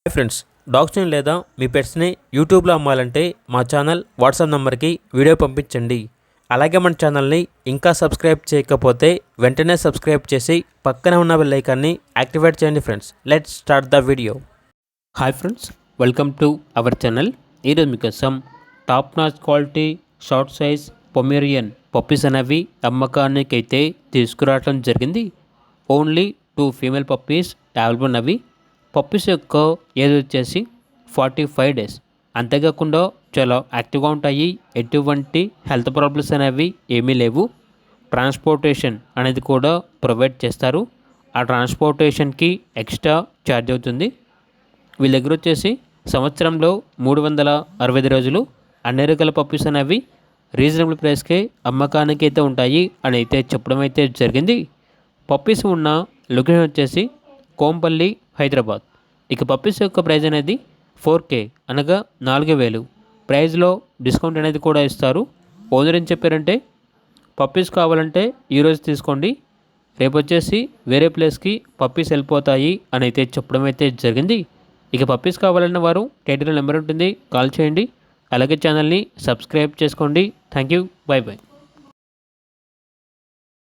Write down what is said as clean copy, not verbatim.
Hi friends, డాగ్స్ని లేదా మీ పెట్స్ని యూట్యూబ్లో అమ్మాలంటే మా ఛానల్ వాట్సాప్ నెంబర్కి వీడియో పంపించండి. అలాగే మన ఛానల్ని ఇంకా సబ్స్క్రైబ్ చేయకపోతే వెంటనే సబ్స్క్రైబ్ చేసి పక్కనే ఉన్న బెల్ ఐకాన్ని యాక్టివేట్ చేయండి. Friends, let's start the video. Hi friends, welcome to our channel. ఈరోజు మీకోసం top notch quality short size Pomeranian puppies అనేవి అమ్మకానికి అయితే తీసుకురావడం జరిగింది. ఓన్లీ 2 ఫీమేల్ పప్పీస్ అవైలబుల్ ఉన్నవి. పప్పీస్ యొక్క ఏజ్ వచ్చేసి 45 డేస్. అంతేకాకుండా చాలా యాక్టివ్గా ఉంటాయి. ఎటువంటి హెల్త్ ప్రాబ్లమ్స్ అనేవి ఏమీ లేవు. ట్రాన్స్పోర్టేషన్ అనేది కూడా ప్రొవైడ్ చేస్తారు. ఆ ట్రాన్స్పోర్టేషన్కి ఎక్స్ట్రా ఛార్జ్ అవుతుంది. వీళ్ళ దగ్గర వచ్చేసి సంవత్సరంలో 365 రోజులు అన్ని రకాల పప్పీస్ అనేవి రీజనబుల్ ప్రైస్కే అమ్మకానికి అయితే ఉంటాయి అని అయితే చెప్పడం అయితే జరిగింది. పప్పీస్ ఉన్న లొకేషన్ వచ్చేసి కోంపల్లి, హైదరాబాద్. ఇక పప్పీస్ యొక్క ప్రైస్ అనేది 4K అనగా 4,000. ప్రైస్లో డిస్కౌంట్ అనేది కూడా ఇస్తారు. ఓనర్ ఏం చెప్పారంటే, పప్పీస్ కావాలంటే ఈరోజు తీసుకోండి, రేపు వచ్చేసి వేరే ప్లేస్కి పప్పీస్ వెళ్ళిపోతాయి అని అయితే చెప్పడం అయితే జరిగింది. ఇక పప్పీస్ కావాలన్న వారు టైటిల్ నెంబర్ ఉంటుంది, కాల్ చేయండి. అలాగే ఛానల్ని సబ్స్క్రైబ్ చేసుకోండి. Thank you, by by.